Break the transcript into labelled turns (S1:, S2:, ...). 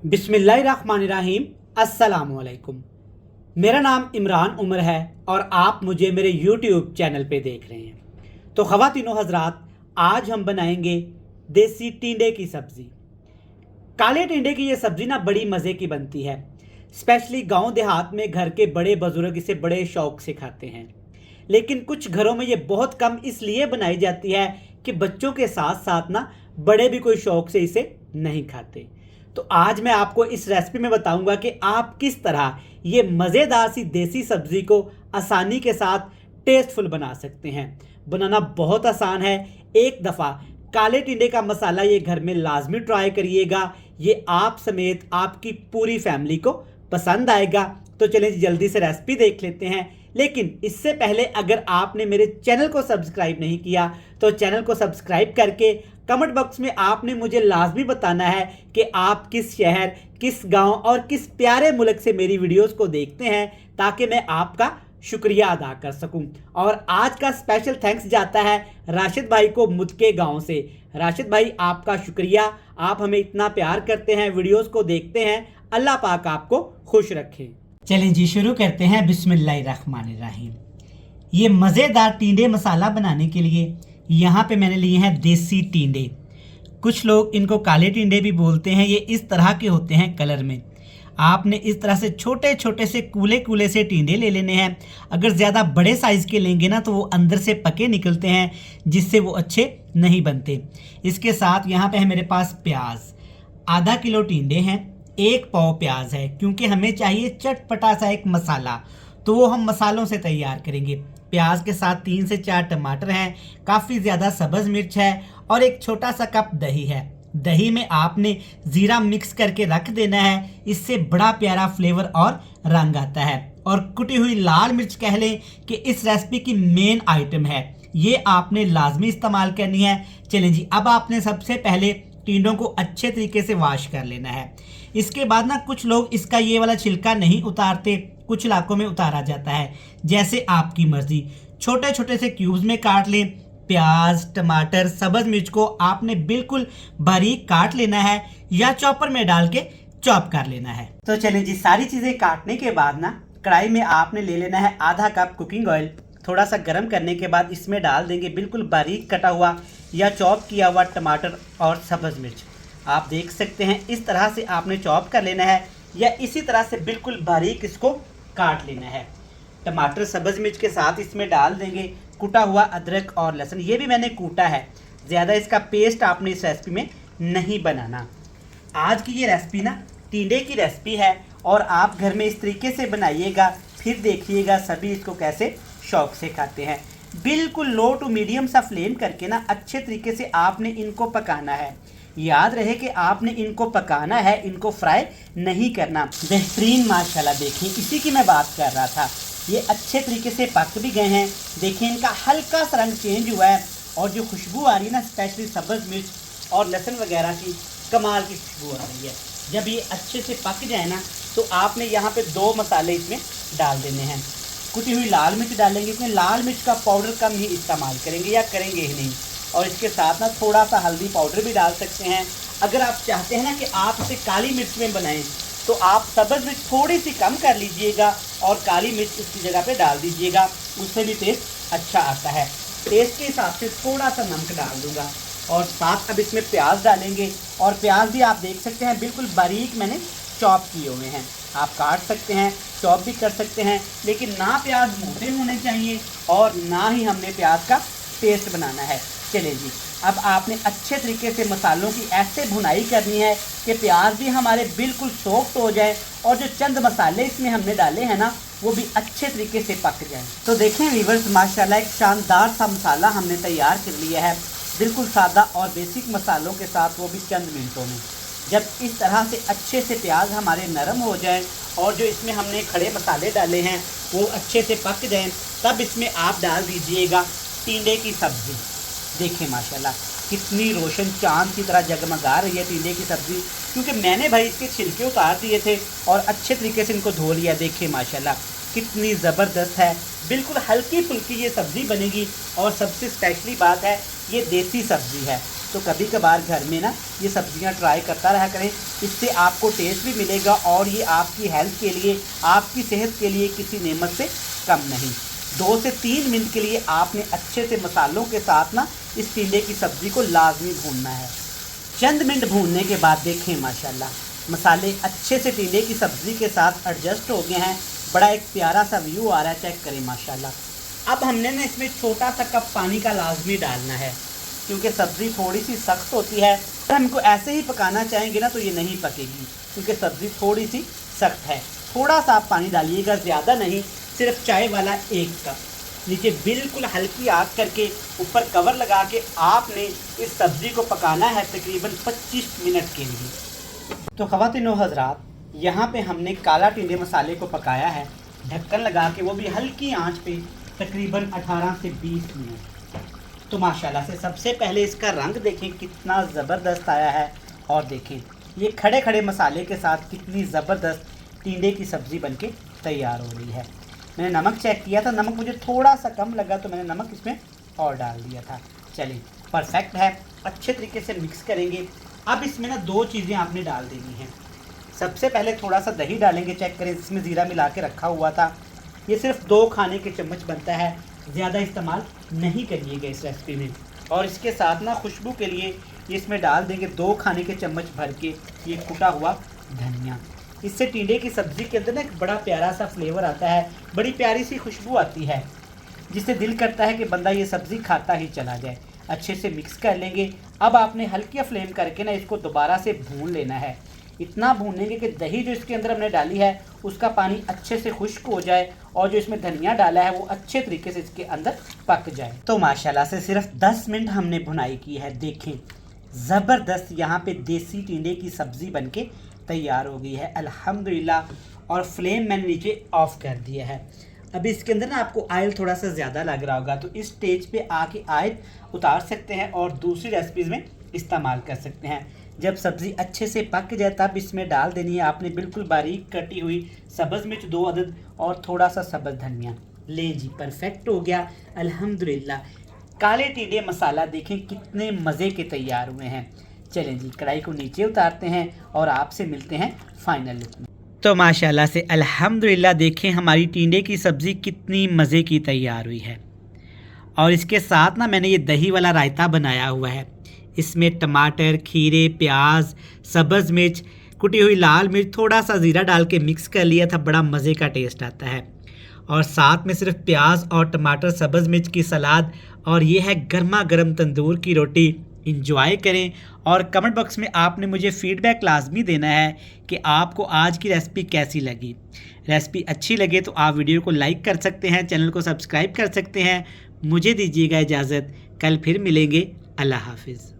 S1: बिस्मिल्लाहिर्रहमानिर्रहीम। अस्सलामुअलैकुम। मेरा नाम इमरान उमर है और आप मुझे मेरे यूट्यूब चैनल पे देख रहे हैं। तो ख़वातीनो हज़रात, आज हम बनाएंगे देसी टिंडे की सब्ज़ी। काले टिंडे की ये सब्ज़ी ना बड़ी मज़े की बनती है। स्पेशली गांव देहात में घर के बड़े बुजुर्ग इसे बड़े शौक से खाते हैं, लेकिन कुछ घरों में ये बहुत कम इसलिए बनाई जाती है कि बच्चों के साथ साथ ना बड़े भी कोई शौक से इसे नहीं खाते। तो आज मैं आपको इस रेसिपी में बताऊंगा कि आप किस तरह ये मज़ेदार सी देसी सब्ज़ी को आसानी के साथ टेस्टफुल बना सकते हैं। बनाना बहुत आसान है। एक दफ़ा काले टिंडे का मसाला ये घर में लाजमी ट्राई करिएगा। ये आप समेत आपकी पूरी फैमिली को पसंद आएगा। तो चलिए जल्दी से रेसिपी देख लेते हैं। लेकिन इससे पहले अगर आपने मेरे चैनल को सब्सक्राइब नहीं किया तो चैनल को सब्सक्राइब करके कमेंट बॉक्स में आपने मुझे लाजमी बताना है कि आप किस शहर, किस गांव और किस प्यारे मुल्क से मेरी वीडियोस को देखते हैं, ताकि मैं आपका शुक्रिया अदा कर सकूं। और आज का स्पेशल थैंक्स जाता है राशिद भाई को मुदके गांव से। राशिद भाई, आपका शुक्रिया, आप हमें इतना प्यार करते हैं, वीडियोस को देखते हैं। अल्लाह पाक आपको खुश रखे। चलिए जी शुरू करते हैं। बिस्मिल्लाहिर्रहमानिर्रहीम। ये मज़ेदार टिंडे मसाला बनाने के लिए यहाँ पे मैंने लिए हैं देसी टिंडे। कुछ लोग इनको काले टिंडे भी बोलते हैं। ये इस तरह के होते हैं कलर में। आपने इस तरह से छोटे छोटे से कूले कूले से टिंडे ले लेने हैं। अगर ज़्यादा बड़े साइज़ के लेंगे ना तो वो अंदर से पके निकलते हैं, जिससे वो अच्छे नहीं बनते। इसके साथ यहाँ पे है मेरे पास प्याज। आधा किलो टिंडे हैं, 1 पाव प्याज है, क्योंकि हमें चाहिए चटपटा सा एक मसाला, तो वो हम मसालों से तैयार करेंगे। प्याज के साथ 3 से 4 टमाटर हैं, काफ़ी ज़्यादा सब्ज़ मिर्च है और एक छोटा सा कप दही है। दही में आपने ज़ीरा मिक्स करके रख देना है, इससे बड़ा प्यारा फ्लेवर और रंग आता है। और कुटी हुई लाल मिर्च कह लें कि इस रेसिपी की मेन आइटम है, ये आपने लाजमी इस्तेमाल करनी है। चलें जी, अब आपने सबसे पहले टिंडों को अच्छे तरीके से वॉश कर लेना है। इसके बाद ना कुछ लोग इसका ये वाला छिलका नहीं उतारते, कुछ इलाकों में उतारा जाता है, जैसे आपकी मर्जी। छोटे छोटे से क्यूब्स में काट लें। प्याज, टमाटर, सब्ज मिर्च को आपने बिल्कुल बारीक काट लेना है या चॉपर में डाल के चॉप कर लेना है। तो चलिए जी, सारी चीज़ें काटने के बाद ना कढ़ाई में आपने ले लेना है आधा कप कुकिंग ऑयल। थोड़ा सा गर्म करने के बाद इसमें डाल देंगे बिल्कुल बारीक कटा हुआ या चॉप किया हुआ टमाटर और सब्ज मिर्च। आप देख सकते हैं इस तरह से आपने चॉप कर लेना है, या इसी तरह से बिल्कुल बारीक इसको काट लेना है। टमाटर सब्ज मिर्च के साथ इसमें डाल देंगे कुटा हुआ अदरक और लहसुन। ये भी मैंने कूटा है, ज़्यादा इसका पेस्ट आपने इस रेसिपी में नहीं बनाना। आज की ये रेसिपी ना टिंडे की रेसिपी है और आप घर में इस तरीके से बनाइएगा, फिर देखिएगा सभी इसको कैसे शौक से खाते हैं। बिल्कुल लो टू मीडियम सा फ्लेम करके ना अच्छे तरीके से आपने इनको पकाना है। याद रहे कि आपने इनको पकाना है, इनको फ्राई नहीं करना। बेहतरीन माशाल्लाह, देखिए इसी की मैं बात कर रहा था। ये अच्छे तरीके से पक भी गए हैं। देखिए इनका हल्का सा रंग चेंज हुआ है और जो खुशबू आ रही है ना, स्पेशली सब्ज़ मिर्च और लहसुन वगैरह की कमाल की खुशबू आ रही है। जब ये अच्छे से पक जाए ना तो आपने यहाँ पे 2 मसाले इसमें डाल देने हैं। कुटी हुई लाल मिर्च डालेंगे, इसमें लाल मिर्च का पाउडर कम ही इस्तेमाल करेंगे या करेंगे ही नहीं। और इसके साथ ना थोड़ा सा हल्दी पाउडर भी डाल सकते हैं। अगर आप चाहते हैं ना कि आप इसे काली मिर्च में बनाएं तो आप सब्ज़ मिर्च थोड़ी सी कम कर लीजिएगा और काली मिर्च इसकी जगह पे डाल दीजिएगा, उससे भी टेस्ट अच्छा आता है। टेस्ट के हिसाब से थोड़ा सा नमक डाल दूँगा और साथ अब इसमें प्याज डालेंगे। और प्याज भी आप देख सकते हैं बिल्कुल बारीक मैंने चॉप किए हुए हैं। आप काट सकते हैं, चॉप भी कर सकते हैं, लेकिन ना प्याज मोटे होने चाहिए और ना ही हमने प्याज का पेस्ट बनाना है। चलिए जी, अब आपने अच्छे तरीके से मसालों की ऐसे भुनाई करनी है कि प्याज भी हमारे बिल्कुल सॉफ्ट हो जाए और जो चंद मसाले इसमें हमने डाले हैं ना वो भी अच्छे तरीके से पक जाए। तो देखें व्यूअर्स, माशाल्लाह एक शानदार सा मसाला हमने तैयार कर लिया है, बिल्कुल सादा और बेसिक मसालों के साथ, वो भी चंद मिनटों में। जब इस तरह से अच्छे से प्याज हमारे नरम हो जाए और जो इसमें हमने खड़े मसाले डाले हैं वो अच्छे से पक जाएं, तब इसमें आप डाल दीजिएगा टिंडे की सब्ज़ी। देखिए माशाल्लाह कितनी रोशन चांद की तरह जगमगा रही है टिंडे की सब्ज़ी, क्योंकि मैंने भाई इसके छिलके उतार दिए थे और अच्छे तरीके से इनको धो लिया। देखिए माशाल्लाह कितनी ज़बरदस्त है, बिल्कुल हल्की फुल्की ये सब्ज़ी बनेगी। और सबसे स्पेशली बात है, ये देसी सब्ज़ी है। तो कभी कभार घर में ना ये सब्जियां ट्राई करता रहा करें। इससे आपको टेस्ट भी मिलेगा और ये आपकी हेल्थ के लिए, आपकी सेहत के लिए किसी नेमत से कम नहीं। 2 से 3 मिनट के लिए आपने अच्छे से मसालों के साथ ना इस टिंडे की सब्ज़ी को लाजमी भूनना है। चंद मिनट भूनने के बाद देखें माशाल्लाह मसाले अच्छे से टिंडे की सब्ज़ी के साथ एडजस्ट हो गए हैं। बड़ा एक प्यारा सा व्यू आ रहा है, चेक करें माशाल्लाह। अब हमने ना इसमें छोटा सा कप पानी का लाजमी डालना है, क्योंकि सब्ज़ी थोड़ी सी सख्त होती है। अगर हम इनको ऐसे ही पकाना चाहेंगे ना तो ये नहीं पकेगी, क्योंकि सब्ज़ी थोड़ी सी सख्त है। थोड़ा सा आप पानी डालिएगा, ज़्यादा नहीं, सिर्फ चाय वाला 1 कप। नीचे बिल्कुल हल्की आग करके ऊपर कवर लगा के आपने इस सब्ज़ी को पकाना है तकरीबन 25 मिनट के लिए। तो ख़वातीनो हज़रात, यहाँ पे हमने काला टिंडे मसाले को पकाया है ढक्कन लगा के, वो भी हल्की आंच पे तकरीबन 18 से 20 मिनट। तो माशाल्लाह से सबसे पहले इसका रंग देखें कितना ज़बरदस्त आया है, और देखें ये खड़े खड़े मसाले के साथ कितनी ज़बरदस्त टिंडे की सब्ज़ी बनके तैयार हो रही है। मैंने नमक चेक किया था, नमक मुझे थोड़ा सा कम लगा तो मैंने नमक इसमें और डाल दिया था। चलिए परफेक्ट है, अच्छे तरीके से मिक्स करेंगे। अब इसमें ना 2 चीज़ें आपने डाल देनी हैं। सबसे पहले थोड़ा सा दही डालेंगे, चेक करें इसमें ज़ीरा मिला के रखा हुआ था। ये सिर्फ 2 खाने के चम्मच बनता है, ज़्यादा इस्तेमाल नहीं करिएगा इस रेसिपी में। और इसके साथ ना खुशबू के लिए इसमें डाल देंगे 2 खाने के चम्मच भर के ये कुटा हुआ धनिया। इससे टिंडे की सब्ज़ी के अंदर ना एक बड़ा प्यारा सा फ्लेवर आता है, बड़ी प्यारी सी खुशबू आती है, जिससे दिल करता है कि बंदा ये सब्ज़ी खाता ही चला जाए। अच्छे से मिक्स कर लेंगे। अब आपने हल्की फ्लेम करके ना इसको दोबारा से भून लेना है। इतना भूनेंगे कि दही जो इसके अंदर हमने डाली है उसका पानी अच्छे से खुश्क हो जाए, और जो इसमें धनिया डाला है वो अच्छे तरीके से इसके अंदर पक जाए। तो माशाल्लाह से सिर्फ 10 मिनट हमने भुनाई की है। देखें ज़बरदस्त यहाँ पे देसी टिंडे की सब्ज़ी बनके तैयार हो गई है अल्हम्दुलिल्लाह। और फ्लेम मैंने नीचे ऑफ कर दिया है। अभी इसके अंदर ना आपको ऑयल थोड़ा सा ज़्यादा लग रहा होगा, तो इस स्टेज पे आके ऑयल उतार सकते हैं और दूसरी रेसिपीज़ में इस्तेमाल कर सकते हैं। जब सब्ज़ी अच्छे से पक जाए तब इसमें डाल देनी है आपने बिल्कुल बारीक कटी हुई सब्ज़ मिर्च 2 अदद और थोड़ा सा सब्ज़ धनिया। ले जी, परफेक्ट हो गया अल्हम्दुलिल्लाह। काले टिंडे मसाला देखें कितने मज़े के तैयार हुए हैं। चलें जी, कढ़ाई को नीचे उतारते हैं और आपसे मिलते हैं फाइनल लुक में। तो माशाल्लाह से अल्हम्दुलिल्लाह देखें हमारी टिंडे की सब्ज़ी कितनी मज़े की तैयार हुई है। और इसके साथ ना मैंने ये दही वाला रायता बनाया हुआ है। इसमें टमाटर, खीरे, प्याज, सब्ज़ मिर्च, कुटी हुई लाल मिर्च, थोड़ा सा ज़ीरा डाल के मिक्स कर लिया था। बड़ा मज़े का टेस्ट आता है। और साथ में सिर्फ प्याज और टमाटर, सब्ज़ मिर्च की सलाद, और ये है गर्मा गर्म तंदूर की रोटी। इंजॉय करें और कमेंट बॉक्स में आपने मुझे फ़ीडबैक लाजमी देना है कि आपको आज की रेसिपी कैसी लगी। रेसिपी अच्छी लगे तो आप वीडियो को लाइक कर सकते हैं, चैनल को सब्सक्राइब कर सकते हैं। मुझे दीजिएगा इजाज़त, कल फिर मिलेंगे। अल्लाह हाफिज़।